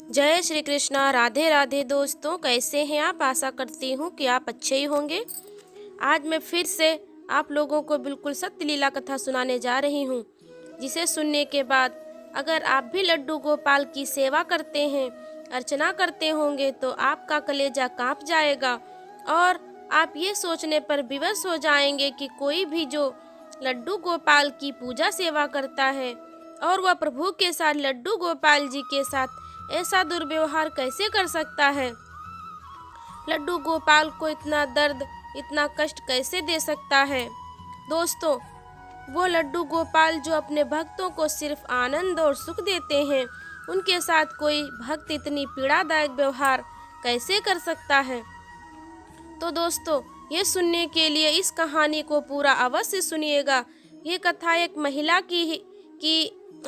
जय श्री कृष्णा। राधे राधे दोस्तों, कैसे हैं आप? आशा करती हूँ कि आप अच्छे ही होंगे। आज मैं फिर से आप लोगों को बिल्कुल सत्य लीला कथा सुनाने जा रही हूँ, जिसे सुनने के बाद अगर आप भी लड्डू गोपाल की सेवा करते हैं, अर्चना करते होंगे, तो आपका कलेजा कांप जाएगा और आप ये सोचने पर विवश हो जाएंगे कि कोई भी जो लड्डू गोपाल की पूजा सेवा करता है और वह प्रभु के साथ लड्डू गोपाल जी के साथ ऐसा दुर्व्यवहार कैसे कर सकता है। लड्डू गोपाल को इतना दर्द, इतना कष्ट कैसे दे सकता है। दोस्तों, वो लड्डू गोपाल जो अपने भक्तों को सिर्फ आनंद और सुख देते हैं, उनके साथ कोई भक्त इतनी पीड़ादायक व्यवहार कैसे कर सकता है। तो दोस्तों, ये सुनने के लिए इस कहानी को पूरा अवश्य सुनिएगा। ये कथा एक महिला की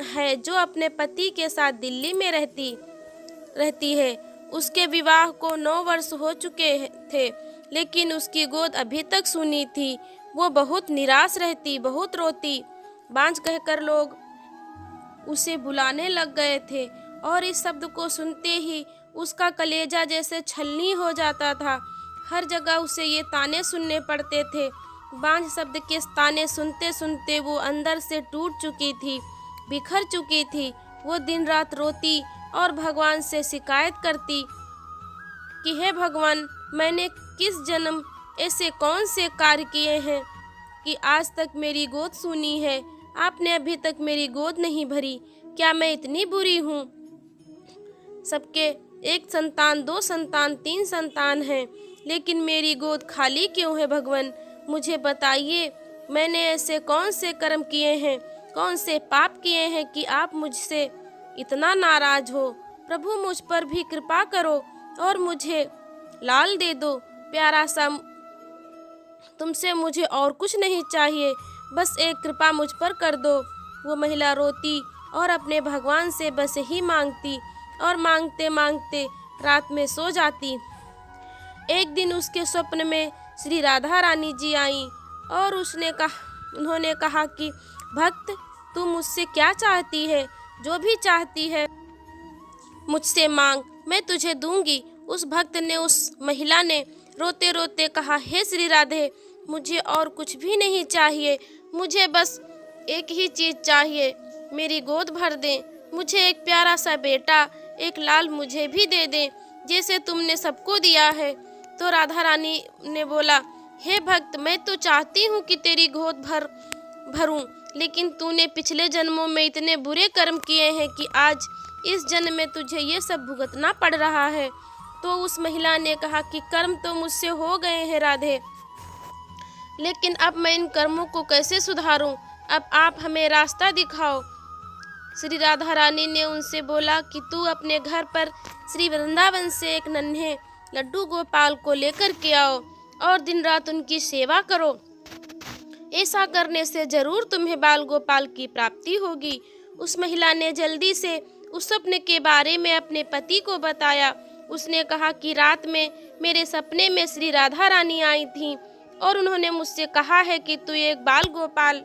है जो अपने पति के साथ दिल्ली में रहती है। उसके विवाह को 9 वर्ष हो चुके थे, लेकिन उसकी गोद अभी तक सूनी थी। वो बहुत निराश रहती, बहुत रोती। बांझ कहकर लोग उसे बुलाने लग गए थे और इस शब्द को सुनते ही उसका कलेजा जैसे छलनी हो जाता था। हर जगह उसे ये ताने सुनने पड़ते थे। बांझ शब्द के ताने सुनते सुनते वो अंदर से टूट चुकी थी, बिखर चुकी थी। वो दिन रात रोती और भगवान से शिकायत करती कि हे भगवान, मैंने किस जन्म ऐसे कौन से कार्य किए हैं कि आज तक मेरी गोद सूनी है। आपने अभी तक मेरी गोद नहीं भरी। क्या मैं इतनी बुरी हूँ? सबके 1 संतान, 2 संतान, 3 संतान हैं, लेकिन मेरी गोद खाली क्यों है? भगवान, मुझे बताइए, मैंने ऐसे कौन से कर्म किए हैं, कौन से पाप किए हैं कि आप मुझसे इतना नाराज हो। प्रभु, मुझ पर भी कृपा करो और मुझे लाल दे दो, प्यारा सा। तुमसे मुझे और कुछ नहीं चाहिए, बस एक कृपा मुझ पर कर दो। वो महिला रोती और अपने भगवान से बस ही मांगती और मांगते मांगते रात में सो जाती। एक दिन उसके स्वप्न में श्री राधा रानी जी आई और उन्होंने कहा कि भक्त, तू मुझसे क्या चाहती है? जो भी चाहती है मुझसे मांग, मैं तुझे दूंगी। उस भक्त ने, उस महिला ने रोते रोते कहा, हे श्री राधे, मुझे और कुछ भी नहीं चाहिए। मुझे बस एक ही चीज़ चाहिए, मेरी गोद भर दें। मुझे एक प्यारा सा बेटा, एक लाल मुझे भी दे दें, जैसे तुमने सबको दिया है। तो राधा रानी ने बोला, हे भक्त, मैं तो चाहती हूँ कि तेरी गोद भरूं, लेकिन तूने पिछले जन्मों में इतने बुरे कर्म किए हैं कि आज इस जन्म में तुझे ये सब भुगतना पड़ रहा है। तो उस महिला ने कहा कि कर्म तो मुझसे हो गए हैं राधे, लेकिन अब मैं इन कर्मों को कैसे सुधारूं? अब आप हमें रास्ता दिखाओ। श्री राधा रानी ने उनसे बोला कि तू अपने घर पर श्री वृंदावन से एक नन्हे लड्डू गोपाल को लेकर के आओ और दिन रात उनकी सेवा करो। ऐसा करने से जरूर तुम्हें बाल गोपाल की प्राप्ति होगी। उस महिला ने जल्दी से उस सपने के बारे में अपने पति को बताया। उसने कहा कि रात में मेरे सपने में श्री राधा रानी आई थी और उन्होंने मुझसे कहा है कि तू एक बाल गोपाल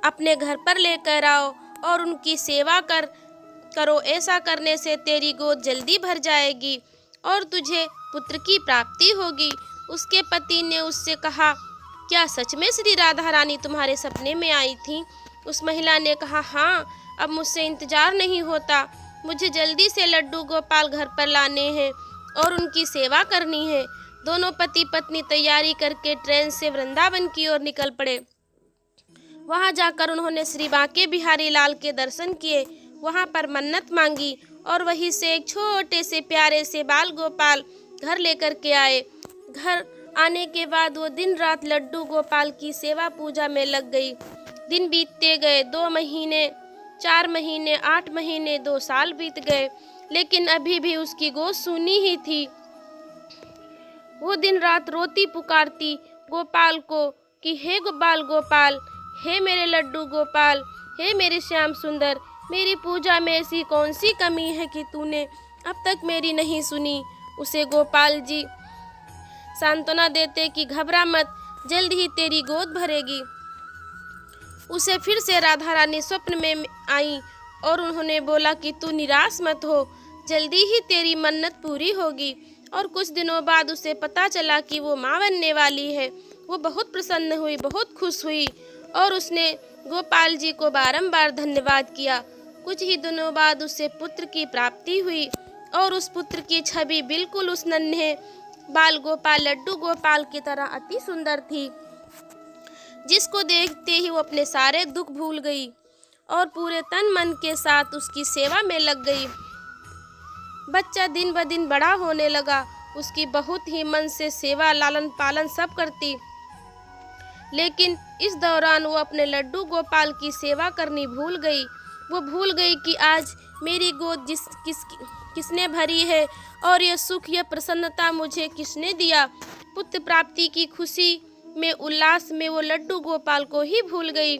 अपने घर पर लेकर आओ और उनकी सेवा करो। ऐसा करने से तेरी गोद जल्दी भर जाएगी और तुझे पुत्र की प्राप्ति होगी। उसके पति ने उससे कहा, क्या सच में श्री राधा रानी तुम्हारे सपने में आई थी? उस महिला ने कहा, हाँ, अब मुझसे इंतजार नहीं होता। मुझे जल्दी से लड्डू गोपाल घर पर लाने हैं और उनकी सेवा करनी है। दोनों पति पत्नी तैयारी करके ट्रेन से वृंदावन की ओर निकल पड़े। वहां जाकर उन्होंने श्री बांके बिहारी लाल के दर्शन किए, वहां पर मन्नत मांगी और वहीं से एक छोटे से प्यारे से बाल गोपाल घर लेकर के आए। घर आने के बाद वो दिन रात लड्डू गोपाल की सेवा पूजा में लग गई। दिन बीतते गए, 2 महीने, 4 महीने, 8 महीने, 2 साल बीत गए, लेकिन अभी भी उसकी गोद सूनी ही थी। वो दिन रात रोती पुकारती गोपाल को कि हे बाल गोपाल, हे मेरे लड्डू गोपाल, हे मेरे श्याम सुंदर, मेरी पूजा में ऐसी कौन सी कमी है कि तूने अब तक मेरी नहीं सुनी। उसे गोपाल जी सांत्वना देते कि घबरा मत, जल्द ही तेरी गोद भरेगी। उसे फिर से राधा रानी स्वप्न में आई और उन्होंने बोला कि तू निराश मत हो, जल्दी ही तेरी मन्नत पूरी होगी। और कुछ दिनों बाद उसे पता चला कि वो माँ बनने वाली है। वो बहुत प्रसन्न हुई, बहुत खुश हुई और उसने गोपाल जी को बारंबार धन्यवाद किया। कुछ ही दिनों बाद उसे पुत्र की प्राप्ति हुई और उस पुत्र की छवि बिल्कुल उस नन्हे बाल गोपाल, लड्डू गोपाल की तरह अति सुंदर थी, जिसको देखते ही वो अपने सारे दुख भूल गई और पूरे तन मन के साथ उसकी सेवा में लग गई। बच्चा दिन ब दिन बड़ा होने लगा, उसकी बहुत ही मन से सेवा, लालन पालन सब करती, लेकिन इस दौरान वो अपने लड्डू गोपाल की सेवा करनी भूल गई। वो भूल गई कि आज मेरी गोद किसने भरी है और ये सुख, ये प्रसन्नता मुझे किसने दिया। पुत्र प्राप्ति की खुशी में, उल्लास में वो लड्डू गोपाल को ही भूल गई।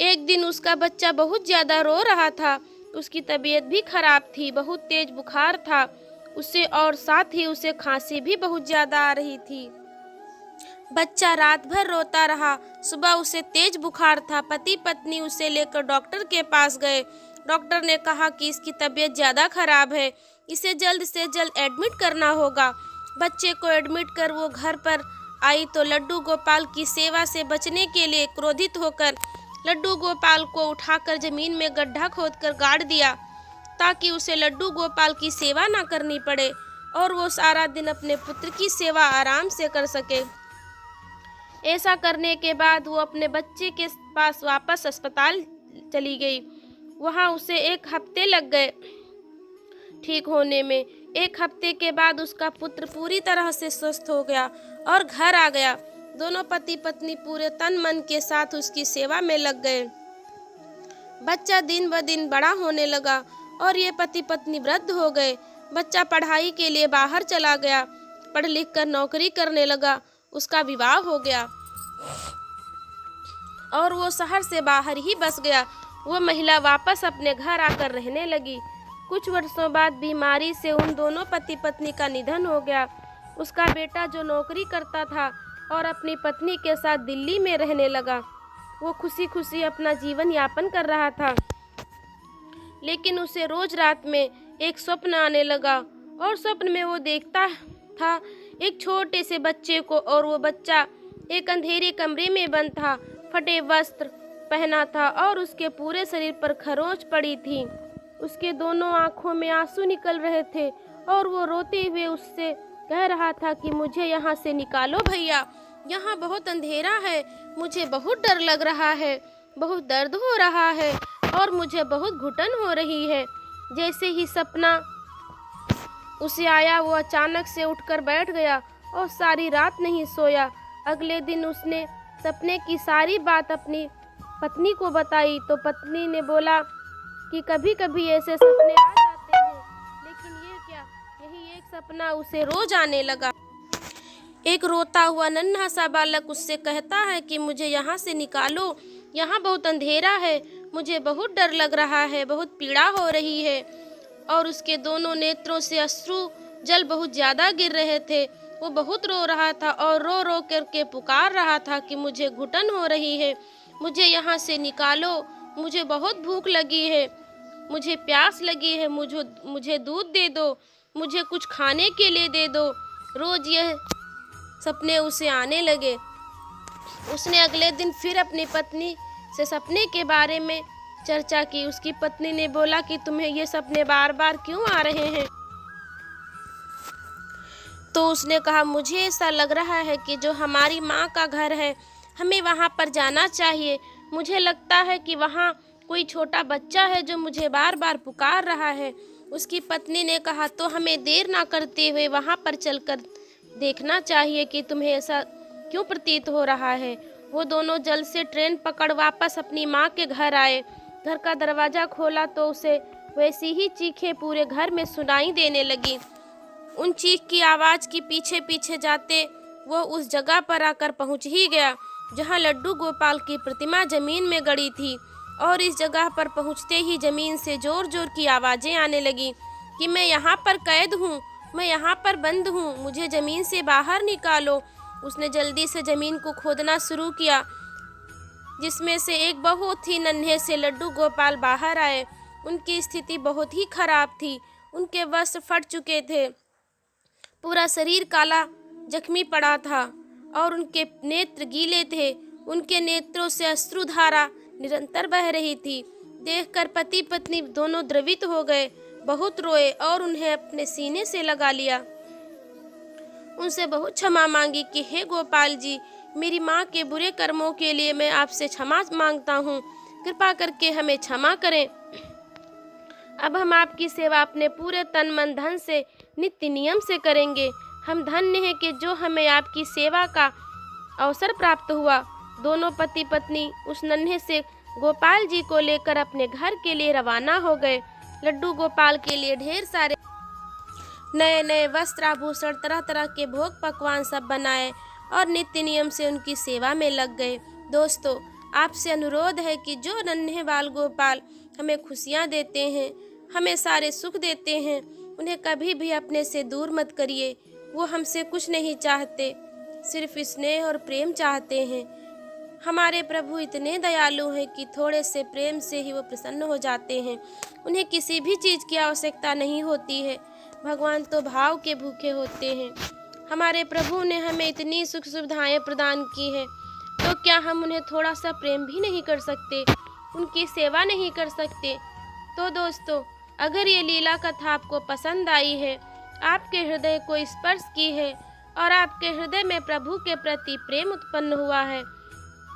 एक दिन उसका बच्चा बहुत ज़्यादा रो रहा था, उसकी तबीयत भी खराब थी, बहुत तेज बुखार था उसे और साथ ही उसे खांसी भी बहुत ज़्यादा आ रही थी। बच्चा रात भर रोता रहा। सुबह उसे तेज बुखार था। पति पत्नी उसे लेकर डॉक्टर के पास गए। डॉक्टर ने कहा कि इसकी तबीयत ज़्यादा खराब है, इसे जल्द से जल्द एडमिट करना होगा। बच्चे को एडमिट कर वो घर पर आई तो लड्डू गोपाल की सेवा से बचने के लिए क्रोधित होकर लड्डू गोपाल को उठाकर जमीन में गड्ढा खोदकर गाड़ दिया, ताकि उसे लड्डू गोपाल की सेवा ना करनी पड़े और वो सारा दिन अपने पुत्र की सेवा आराम से कर सके। ऐसा करने के बाद वो अपने बच्चे के पास वापस अस्पताल चली गई। वहाँ उसे 1 हफ्ते लग गए ठीक होने में। 1 हफ्ते के बाद उसका पुत्र पूरी तरह से स्वस्थ हो गया और घर आ गया। दोनों पति पत्नी पूरे तन मन के साथ उसकी सेवा में लग गए। बच्चा दिन ब दिन बड़ा होने लगा और ये पति पत्नी वृद्ध हो गए। बच्चा पढ़ाई के लिए बाहर चला गया, पढ़ लिख कर नौकरी करने लगा। उसका विवाह हो गया और वो शहर से बाहर ही बस गया। वो महिला वापस अपने घर आकर रहने लगी। कुछ वर्षों बाद बीमारी से उन दोनों पति पत्नी का निधन हो गया। उसका बेटा जो नौकरी करता था और अपनी पत्नी के साथ दिल्ली में रहने लगा, वो खुशी खुशी अपना जीवन यापन कर रहा था। लेकिन उसे रोज रात में एक स्वप्न आने लगा और स्वप्न में वो देखता था एक छोटे से बच्चे को, और वो बच्चा एक अंधेरे कमरे में बंद था, फटे वस्त्र पहना था और उसके पूरे शरीर पर खरोंच पड़ी थी। उसके दोनों आंखों में आंसू निकल रहे थे और वो रोते हुए उससे कह रहा था कि मुझे यहाँ से निकालो भैया, यहाँ बहुत अंधेरा है, मुझे बहुत डर लग रहा है, बहुत दर्द हो रहा है और मुझे बहुत घुटन हो रही है। जैसे ही सपना उसे आया, वो अचानक से उठकर बैठ गया और सारी रात नहीं सोया। अगले दिन उसने सपने की सारी बात अपनी पत्नी को बताई तो पत्नी ने बोला कि कभी कभी ऐसे सपने आ जाते हैं, लेकिन ये क्या, यही एक सपना उसे रोज आने लगा। एक रोता हुआ नन्हा सा बालक उससे कहता है कि मुझे यहाँ से निकालो, यहाँ बहुत अंधेरा है, मुझे बहुत डर लग रहा है, बहुत पीड़ा हो रही है। और उसके दोनों नेत्रों से अश्रु जल बहुत ज़्यादा गिर रहे थे। वो बहुत रो रहा था और रो रो करके पुकार रहा था कि मुझे घुटन हो रही है, मुझे यहाँ से निकालो, मुझे बहुत भूख लगी है, मुझे प्यास लगी है, मुझे दूध दे दो, मुझे कुछ खाने के लिए दे दो। रोज़ यह सपने उसे आने लगे। उसने अगले दिन फिर अपनी पत्नी से सपने के बारे में चर्चा की। उसकी पत्नी ने बोला कि तुम्हें ये सपने बार बार क्यों आ रहे हैं? तो उसने कहा, मुझे ऐसा लग रहा है कि जो हमारी माँ का घर है, हमें वहाँ पर जाना चाहिए। मुझे लगता है कि वहाँ कोई छोटा बच्चा है जो मुझे बार बार पुकार रहा है। उसकी पत्नी ने कहा, तो हमें देर ना करते हुए वहाँ पर चलकर देखना चाहिए कि तुम्हें ऐसा क्यों प्रतीत हो रहा है। वो दोनों जल्द से ट्रेन पकड़ वापस अपनी माँ के घर आए। घर का दरवाज़ा खोला तो उसे वैसी ही चीखें पूरे घर में सुनाई देने लगी। उन चीख की आवाज़ के पीछे पीछे जाते वो उस जगह पर आकर पहुंच ही गया जहां लड्डू गोपाल की प्रतिमा जमीन में गड़ी थी। और इस जगह पर पहुंचते ही जमीन से जोर जोर की आवाज़ें आने लगी कि मैं यहाँ पर कैद हूँ, मैं यहाँ पर बंद हूँ, मुझे ज़मीन से बाहर निकालो। उसने जल्दी से ज़मीन को खोदना शुरू किया जिसमें से एक बहुत ही नन्हे से लड्डू गोपाल बाहर आए। उनकी स्थिति बहुत ही खराब थी। उनके वस्त्र फट चुके थे, पूरा शरीर काला जख्मी पड़ा था और उनके नेत्र गीले थे। उनके नेत्रों से अश्रुधारा निरंतर बह रही थी। देखकर पति पत्नी दोनों द्रवित हो गए, बहुत रोए और उन्हें अपने सीने से लगा लिया। उनसे बहुत क्षमा मांगी कि हे गोपाल जी, मेरी माँ के बुरे कर्मों के लिए मैं आपसे क्षमा मांगता हूँ, कृपा करके हमें क्षमा करें। अब हम आपकी सेवा अपने पूरे तन मन धन से नित्य नियम से करेंगे। हम धन्य हैं कि जो हमें आपकी सेवा का अवसर प्राप्त हुआ। दोनों पति पत्नी उस नन्हे से गोपाल जी को लेकर अपने घर के लिए रवाना हो गए। लड्डू गोपाल के लिए ढेर सारे नए नए वस्त्र आभूषण, तरह तरह के भोग पकवान सब बनाए और नित्य नियम से उनकी सेवा में लग गए। दोस्तों, आपसे अनुरोध है कि जो नन्हे बाल गोपाल हमें खुशियाँ देते हैं, हमें सारे सुख देते हैं, उन्हें कभी भी अपने से दूर मत करिए। वो हमसे कुछ नहीं चाहते, सिर्फ स्नेह और प्रेम चाहते हैं। हमारे प्रभु इतने दयालु हैं कि थोड़े से प्रेम से ही वो प्रसन्न हो जाते हैं। उन्हें किसी भी चीज़ की आवश्यकता नहीं होती है। भगवान तो भाव के भूखे होते हैं। हमारे प्रभु ने हमें इतनी सुख सुविधाएं प्रदान की हैं, तो क्या हम उन्हें थोड़ा सा प्रेम भी नहीं कर सकते, उनकी सेवा नहीं कर सकते? तो दोस्तों, अगर ये लीला कथा आपको पसंद आई है, आपके हृदय को स्पर्श की है और आपके हृदय में प्रभु के प्रति प्रेम उत्पन्न हुआ है,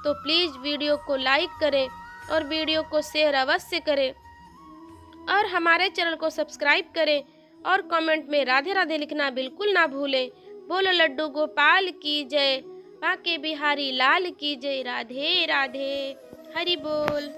तो प्लीज़ वीडियो को लाइक करें और वीडियो को शेयर अवश्य करें और हमारे चैनल को सब्सक्राइब करें और कमेंट में राधे राधे लिखना बिल्कुल ना भूलें। बोलो लड्डू गोपाल की जय, बांके बिहारी लाल की जय। राधे राधे, हरि बोल।